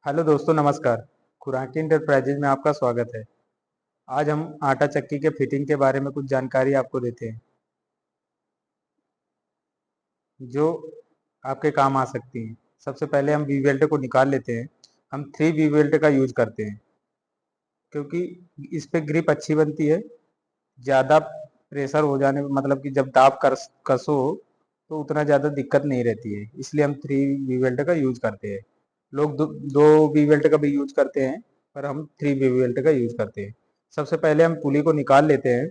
Hello दोस्तों, नमस्कार। खुराकी enterprises में आपका स्वागत है। आज हम आटा चक्की के फिटिंग के बारे में कुछ जानकारी आपको देते हैं जो आपके काम आ सकती हैं। सबसे पहले हम वी वेल्ट को निकाल लेते हैं। हम 3 वी वेल्ट का यूज करते हैं क्योंकि इस पे ग्रिप अच्छी बनती है। ज़्यादा प्रेशर हो जाने मतलब कि जब दाब कसो तो उतना ज़्यादा दिक्कत नहीं रहती है, इसलिए हम 3 वी वेल्ट का यूज करते हैं। लोग दो वी वेल्ट का भी यूज करते हैं, पर हम 3 वी वेल्ट का यूज करते हैं। सबसे पहले हम पुली को निकाल लेते हैं।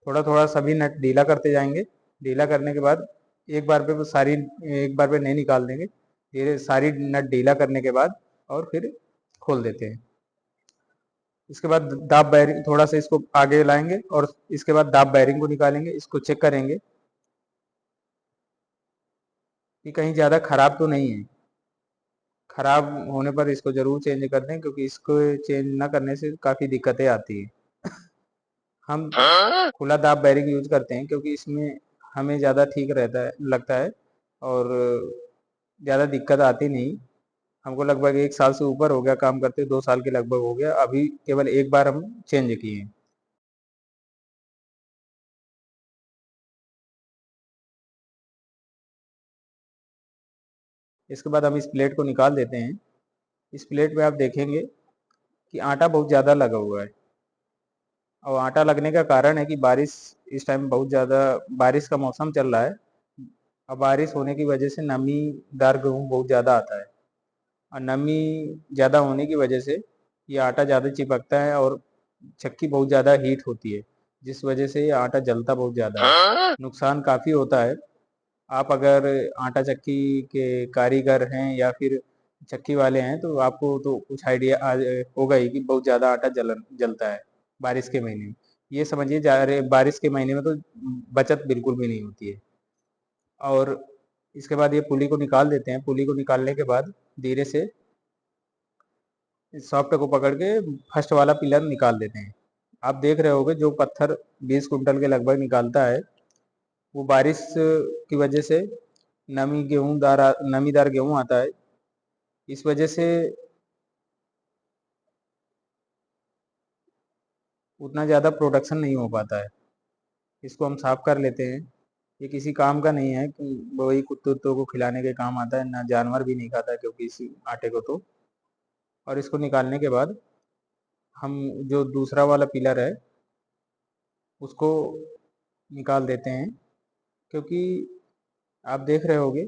थोड़ा थोड़ा सभी नट ढीला करते जाएंगे। ढीला करने के बाद एक बार पे नहीं निकाल देंगे। धीरे सारी नट ढीला करने के बाद और फिर खोल देते हैं। इसके बाद दाब बैरिंग थोड़ा सा इसको आगे लाएंगे और इसके बाद दाब बैरिंग को निकालेंगे। इसको चेक करेंगे कि कहीं ज़्यादा खराब तो नहीं है। खराब होने पर इसको जरूर चेंज कर दें, क्योंकि इसको चेंज ना करने से काफ़ी दिक्कतें आती है। हम खुला दाब बैरिंग यूज करते हैं क्योंकि इसमें हमें ज़्यादा ठीक रहता है लगता है और ज़्यादा दिक्कत आती नहीं। हमको लगभग 1 साल से ऊपर हो गया काम करते, 2 साल के लगभग हो गया। अभी केवल एक बार हम चेंज किए हैं। इसके बाद हम इस प्लेट को निकाल देते हैं। इस प्लेट में आप देखेंगे कि आटा बहुत ज़्यादा लगा हुआ है, और आटा लगने का कारण है कि बारिश इस टाइम बहुत ज़्यादा, बारिश का मौसम चल रहा है। अब बारिश होने की वजह से नमीदार गेहूँ बहुत ज़्यादा आता है, और नमी ज़्यादा होने की वजह से ये आटा ज़्यादा चिपकता है और चक्की बहुत ज़्यादा हीट होती है, जिस वजह से ये आटा जलता बहुत ज़्यादा है। नुकसान काफ़ी होता है। आप अगर आटा चक्की के कारीगर हैं या फिर चक्की वाले हैं तो आपको तो कुछ आइडिया होगा ही कि बहुत ज़्यादा आटा जलता है बारिश के महीने में। ये समझिए जा रहे बारिश के महीने में तो बचत बिल्कुल भी नहीं होती है। और इसके बाद ये पुली को निकाल देते हैं। पुली को निकालने के बाद धीरे से सॉफ्ट को पकड़ के फर्स्ट वाला पिलर निकाल देते हैं। आप देख रहे होंगे जो पत्थर 20 कुंटल के लगभग निकालता है, वो बारिश की वजह से नमीदार गेहूं आता है। इस वजह से उतना ज़्यादा प्रोडक्शन नहीं हो पाता है। इसको हम साफ कर लेते हैं। ये किसी काम का नहीं है कि वही कुत्ते उत्तों को खिलाने के काम आता है, ना जानवर भी नहीं खाता क्योंकि इस आटे को तो। और इसको निकालने के बाद हम जो दूसरा वाला पिलर है उसको निकाल देते हैं, क्योंकि आप देख रहे होंगे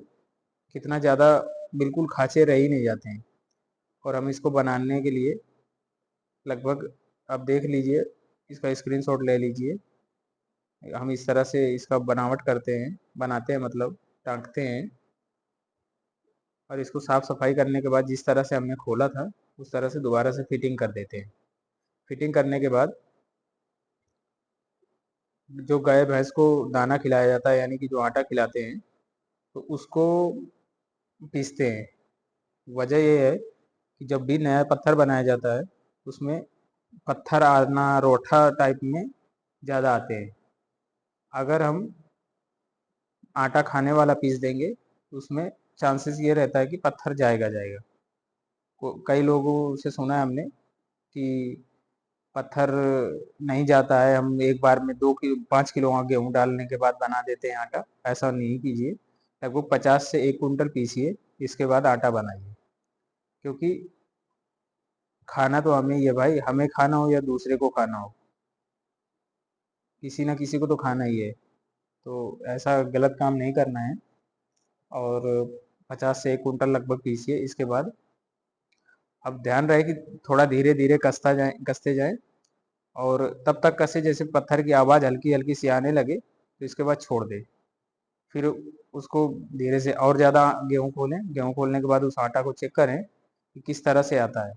कितना ज़्यादा बिल्कुल खाँचे रह ही नहीं जाते हैं। और हम इसको बनाने के लिए लगभग, आप देख लीजिए, इसका स्क्रीनशॉट ले लीजिए। हम इस तरह से इसका बनावट करते हैं, बनाते हैं मतलब टाँगते हैं। और इसको साफ़ सफाई करने के बाद जिस तरह से हमने खोला था उस तरह से दोबारा से फिटिंग कर देते हैं। फिटिंग करने के बाद जो गाय भैंस को दाना खिलाया जाता है, यानी कि जो आटा खिलाते हैं, तो उसको पीसते हैं। वजह ये है कि जब भी नया पत्थर बनाया जाता है उसमें पत्थर आना रोठा टाइप में ज़्यादा आते हैं। अगर हम आटा खाने वाला पीस देंगे तो उसमें चांसेस ये रहता है कि पत्थर जाएगा जाएगा। कई लोगों से सुना है हमने कि पत्थर नहीं जाता है, हम एक बार में 5 किलो गेहूँ डालने के बाद बना देते हैं आटा। ऐसा नहीं कीजिए। लगभग 50 से 1 कुंटल पीसिए, इसके बाद आटा बनाइए। क्योंकि खाना तो हमें ही है भाई, हमें खाना हो या दूसरे को खाना हो, किसी ना किसी को तो खाना ही है। तो ऐसा गलत काम नहीं करना है। और 50 से 1 कुंटल लगभग पीसिए। इसके बाद अब ध्यान रहे कि थोड़ा धीरे धीरे कसते जाए, और तब तक कसे जैसे पत्थर की आवाज़ हल्की हल्की सी आने लगे, तो इसके बाद छोड़ दे। फिर उसको धीरे से और ज़्यादा गेहूँ खोलें। गेहूँ खोलने के बाद उस आटा को चेक करें कि किस तरह से आता है।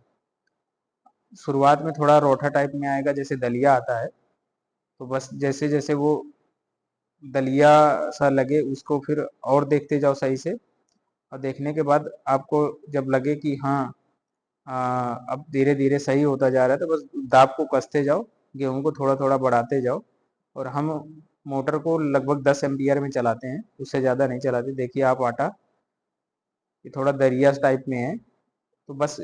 शुरुआत में थोड़ा रोठा टाइप में आएगा, जैसे दलिया आता है। तो बस जैसे जैसे वो दलिया सा लगे उसको फिर और देखते जाओ सही से। और देखने के बाद आपको जब लगे कि हाँ, अब धीरे धीरे सही होता जा रहा है, तो बस दाब को कसते जाओ, गेहूं को थोड़ा थोड़ा बढ़ाते जाओ। और हम मोटर को लगभग 10 एम्पियर में चलाते हैं, उससे ज़्यादा नहीं चलाते। देखिए आप आटा ये थोड़ा दरिया टाइप में है, तो बस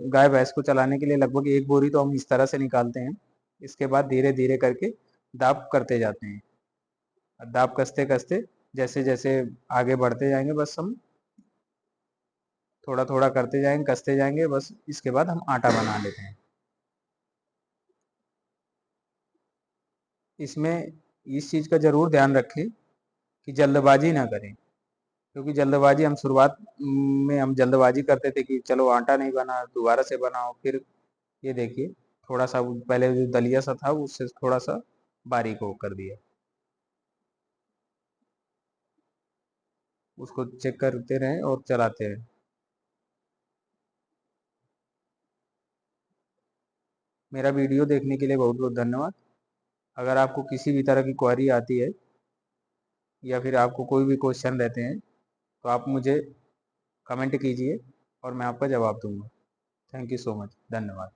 गाय भैंस को चलाने के लिए लगभग 1 बोरी तो हम इस तरह से निकालते हैं। इसके बाद धीरे-धीरे करके दाब करते जाते हैं। दाब कसते-कसते जैसे-जैसे आगे बढ़ते जाएँगे, बस हम थोड़ा-थोड़ा करते जाएँगे, कसते जाएँगे, बस इसके बाद हम आटा बना लेते हैं। इसमें इस चीज़ का ज़रूर ध्यान रखें कि जल्दबाज़ी ना करें, क्योंकि जल्दबाज़ी हम शुरुआत में हम जल्दबाज़ी करते थे कि चलो आटा नहीं बना, दोबारा से बनाओ। फिर ये देखिए थोड़ा-सा पहले जो दलिया सा था उससे थोड़ा-सा बारीक वो कर दिया। उसको चेक करते रहें और चलाते रहें। मेरा वीडियो देखने के लिए बहुत-बहुत धन्यवाद। अगर आपको किसी भी तरह की क्वेरी आती है या फिर आपको कोई भी क्वेश्चन रहते हैं, तो आप मुझे कमेंट कीजिए और मैं आपका जवाब दूँगा। Thank you so much. धन्यवाद।